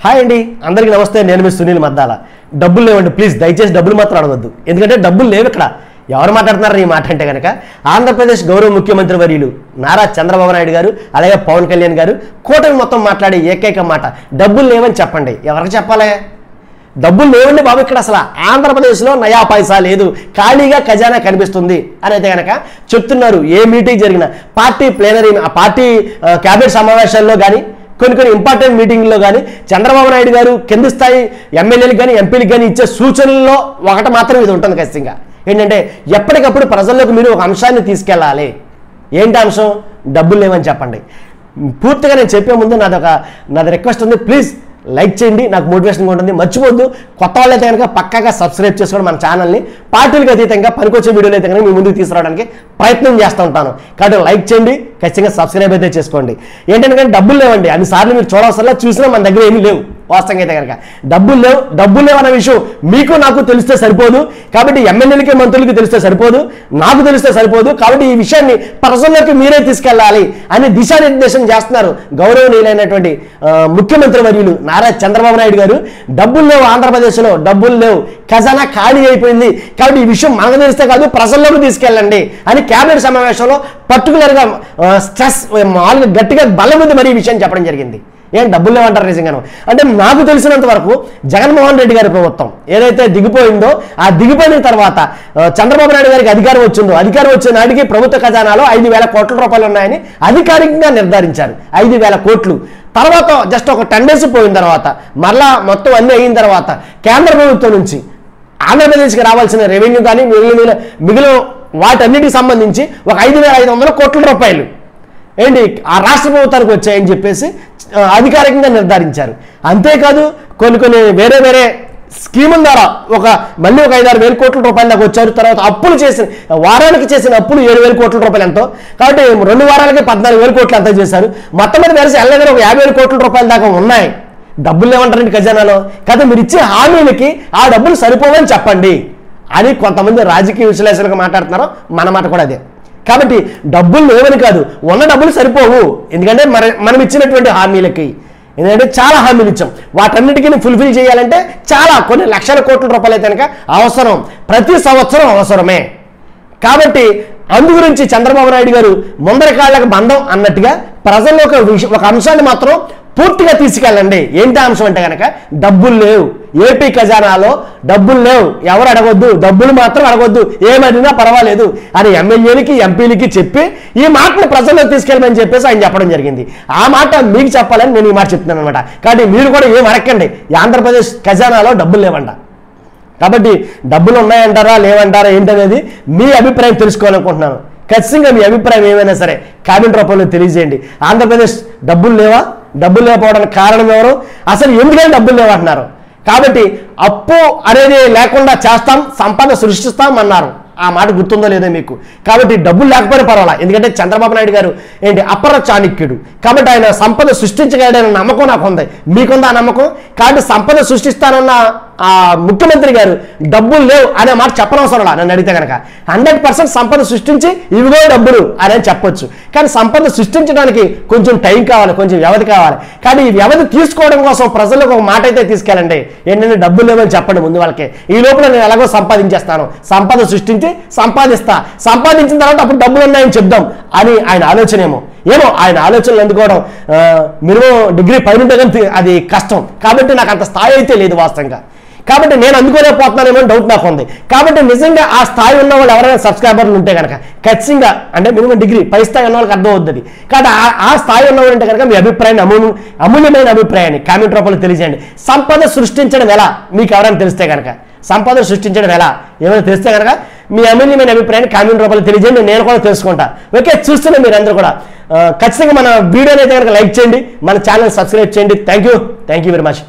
Hi అండి, అందరికీ నమస్తే. నేను మీ సునీల్ మద్దాల. డబ్బులు లేవండి, ప్లీజ్ దయచేసి డబ్బులు మాత్రం అడగద్దు. ఎందుకంటే డబ్బులు లేవు. ఇక్కడ ఎవరు మాట్లాడుతున్నారు ఈ మాట అంటే కనుక ఆంధ్రప్రదేశ్ గౌరవ ముఖ్యమంత్రి వర్యులు నారా చంద్రబాబు నాయుడు గారు, అలాగే పవన్ కళ్యాణ్ గారు కూటమి మొత్తం మాట్లాడే ఏకైక మాట డబ్బులు లేవని చెప్పండి. ఎవరికి చెప్పాలి? డబ్బులు లేవండి బాబు, ఇక్కడ అసలు ఆంధ్రప్రదేశ్లో నయా పైసా లేదు, ఖాళీగా ఖజానా కనిపిస్తుంది అని అయితే కనుక చెప్తున్నారు. ఏ మీటింగ్ జరిగినా పార్టీ ప్లేనరీ, పార్టీ క్యాబినెట్ సమావేశాల్లో కానీ కొన్ని ఇంపార్టెంట్ మీటింగ్లో కానీ చంద్రబాబు నాయుడు గారు కింది స్థాయి ఎమ్మెల్యేలకు కానీ ఎంపీలకు కానీ ఇచ్చే సూచనల్లో ఒకటి మాత్రం ఇది ఉంటుంది ఖచ్చితంగా. ఏంటంటే ఎప్పటికప్పుడు ప్రజల్లోకి మీరు ఒక అంశాన్ని తీసుకెళ్ళాలి. ఏంటి అంశం? డబ్బులు లేవని చెప్పండి. పూర్తిగా నేను చెప్పే ముందు నాది రిక్వెస్ట్ ఉంది, ప్లీజ్ లైక్ చేయండి, నాకు మోటివేషన్గా ఉంటుంది. మర్చిపోద్దు, కొత్త వాళ్ళైతే కనుక పక్కాగా సబ్స్క్రైబ్ చేసుకోవడం మన ఛానల్ని. పార్టీలకు అతీతంగా పనికొచ్చే వీడియోలు అయితే కనుక మీ ముందుకు తీసుకురావడానికి ప్రయత్నం చేస్తూ ఉంటాను. కాబట్టి లైక్ చేయండి, ఖచ్చితంగా సబ్స్క్రైబ్ అయితే చేసుకోండి. ఏంటంటే డబ్బులు లేవండి, అన్నిసార్లు మీరు చూడవసరలా, చూసినా మన దగ్గర ఏమీ లేవు. వాస్తవంగా అయితే కనుక డబ్బులు లేవు అనే విషయం మీకు నాకు తెలిస్తే సరిపోదు. కాబట్టి ఎమ్మెల్యేలకి మంత్రులకి తెలిస్తే సరిపోదు, నాకు తెలిస్తే సరిపోదు. కాబట్టి ఈ విషయాన్ని ప్రజల్లోకి మీరే తీసుకెళ్ళాలి అని దిశానిర్దేశం చేస్తున్నారు గౌరవనీయులైనటువంటి ముఖ్యమంత్రి వర్యులు నారా చంద్రబాబు నాయుడు గారు. డబ్బులు లేవు, ఆంధ్రప్రదేశ్లో డబ్బులు లేవు, ఖజానా ఖాళీ అయిపోయింది. కాబట్టి ఈ విషయం మనకు తెలిస్తే కాదు, ప్రజల్లోకి తీసుకెళ్ళండి అని క్యాబినెట్ సమావేశంలో పర్టికులర్గా స్ట్రెస్ మామూలుగా గట్టిగా బల్ల మీద మరి ఈ విషయం చెప్పడం జరిగింది. ఏం డబ్బులు లేవంటారు నిజంగాను అంటే? నాకు తెలిసినంత వరకు జగన్మోహన్ రెడ్డి గారి ప్రభుత్వం ఏదైతే దిగిపోయిందో, ఆ దిగిపోయిన తర్వాత చంద్రబాబు నాయుడు గారికి అధికారం వచ్చిన నాటికి ప్రభుత్వ ఖజానాలో 5,000 కోట్ల రూపాయలు ఉన్నాయని అధికారికంగా నిర్ధారించారు. 5,000 కోట్లు. తర్వాత జస్ట్ ఒక 10 days పోయిన తర్వాత మరలా మొత్తం అన్నీ అయిన తర్వాత కేంద్ర ప్రభుత్వం నుంచి ఆంధ్రప్రదేశ్కి రావాల్సిన రెవెన్యూ కానీ మిగిలిన వాటన్నిటికి సంబంధించి ఒక 5,500 కోట్ల రూపాయలు ఏంటి ఆ రాష్ట్ర ప్రభుత్వానికి వచ్చాయని చెప్పేసి అధికారికంగా నిర్ధారించారు. అంతేకాదు కొన్ని వేరే స్కీముల ద్వారా మళ్ళీ ఒక 5-6 కోట్ల రూపాయల దాకా వచ్చారు. తర్వాత అప్పులు వారానికి చేసిన అప్పులు 7,000 కోట్ల రూపాయలు ఎంతో. కాబట్టి 2 వారాలకే 14,000 కోట్లు ఎంతో చేశారు. మొత్తం మీద కలిసి ఎల్లగానే ఒక 50,000 కోట్ల రూపాయల దాకా ఉన్నాయి. డబ్బులు ఏమంటారండి ఖజానాలో? కదా మీరు ఇచ్చే హామీలకి ఆ డబ్బులు సరిపోవని చెప్పండి అని కొంతమంది రాజకీయ విశ్లేషకులు మాట్లాడుతున్నారు. మన మాట కూడా అదే. కాబట్టి డబ్బులు లేవని కాదు, ఉన్న డబ్బులు సరిపోవు. ఎందుకంటే మనం ఇచ్చినటువంటి హామీలకి, ఎందుకంటే చాలా హామీలు ఇచ్చాం, వాటన్నిటికీ ఫుల్ఫిల్ చేయాలంటే కొన్ని లక్షల కోట్ల రూపాయలు అయితే కనుక అవసరం, ప్రతి సంవత్సరం అవసరమే. కాబట్టి అందు గురించి చంద్రబాబు నాయుడు గారు ముందరి కాళ్ళకు బంధం అన్నట్టుగా ప్రజల్లోకి ఒక అంశాన్ని మాత్రం పూర్తిగా తీసుకెళ్ళండి. ఏంటి అంశం అంటే కనుక డబ్బులు లేవు, ఏపీ ఖజానాలో డబ్బులు లేవు, ఎవరు అడగొద్దు, డబ్బులు మాత్రం అడగొద్దు, ఏమడినా పర్వాలేదు అని ఎమ్మెల్యేలకి ఎంపీలకి చెప్పి ఈ మాటను ప్రజల్లోకి తీసుకెళ్ళమని చెప్పేసి ఆయన చెప్పడం జరిగింది. ఆ మాట మీకు చెప్పాలని నేను ఈ మాట చెప్తున్నాను అనమాట. కాబట్టి మీరు కూడా ఏం అడగండి, ఆంధ్రప్రదేశ్ ఖజానాలో డబ్బులు లేవంట. కాబట్టి డబ్బులు ఉన్నాయంటారా లేవంటారా ఏంటనేది మీ అభిప్రాయం తెలుసుకోవాలనుకుంటున్నాను. ఖచ్చితంగా మీ అభిప్రాయం ఏమైనా సరే కామెంట్ రూపంలో తెలియజేయండి. ఆంధ్రప్రదేశ్ డబ్బులు లేకపోవడానికి కారణం ఎవరు? అసలు ఎందుకని డబ్బులు లేవంటున్నారు? కాబట్టి అప్పు అనేది లేకుండా చేస్తాం, సంపద సృష్టిస్తాం అన్నారు. ఆ మాట గుర్తుందో లేదో మీకు? కాబట్టి డబ్బులు లేకపోయినా పర్వాలా, ఎందుకంటే చంద్రబాబు నాయుడు గారు అపర చాణక్యుడు. కాబట్టి ఆయన సంపద సృష్టించగలడన్న నమ్మకం నాకు ఉంది. మీకుందా నమ్మకం? కాబట్టి సంపద సృష్టిస్తానన్న ఆ ముఖ్యమంత్రి గారు డబ్బులు లేవు అనే మాట చెప్పనవసరంలా నన్ను అడిగితే కనుక. 100% సంపద సృష్టించి ఇవిగో డబ్బులు అని చెప్పొచ్చు. కానీ సంపద సృష్టించడానికి కొంచెం టైం కావాలి, కొంచెం వ్యవధి కావాలి. కానీ ఈ వ్యవధి తీసుకోవడం కోసం ప్రజలకు ఒక మాట అయితే తీసుకెళ్ళండి. ఏంటంటే డబ్బులు లేవని చెప్పండి ముందు వాళ్ళకి. ఈ లోపల నేను ఎలాగో సంపాదించేస్తాను, సంపద సృష్టించి సంపాదించిన తర్వాత అప్పుడు డబ్బులు ఉన్నాయని చెప్దాం అని ఆయన ఆలోచన ఏమో ఆయన ఆలోచనలు అందుకోవడం మినిమం డిగ్రీ పైన అది కష్టం. కాబట్టి నాకు అంత స్థాయి అయితే లేదు వాస్తవంగా. కాబట్టి నేను అందుకోలేకపోతున్నానేమో డౌట్ నాకు ఉంది. కాబట్టి నిజంగా ఆ స్థాయి ఉన్న వాళ్ళు ఎవరైనా సబ్స్క్రైబర్లు ఉంటే కనుక ఖచ్చితంగా అంటే మినిమం డిగ్రీ పై స్థాయి ఉన్న వాళ్ళకి అర్థం అవుతుంది. కాబట్టి ఆ స్థాయి ఉన్నవాళ్ళు ఉంటే కనుక మీ అభిప్రాయాన్ని అమూల్యమైన అభిప్రాయాన్ని కామెంట్ రూపంలో తెలియజేయండి. సంపద సృష్టించడం ఎలా మీకు ఎవరైనా తెలిస్తే కనుక, సంపద సృష్టించడం ఎలా ఏమైనా తెలిస్తే కనుక మీ అమూల్యమైన అభిప్రాయాన్ని కామెంట్ రూపంలో తెలియజేయండి. నేను కూడా తెలుసుకుంటా. ఓకే, చూస్తున్నా మీరందరూ కూడా ఖచ్చితంగా మన వీడియోని అయితే కనుక లైక్ చేయండి, మన ఛానల్ సబ్స్క్రైబ్ చేయండి. Thank you very much.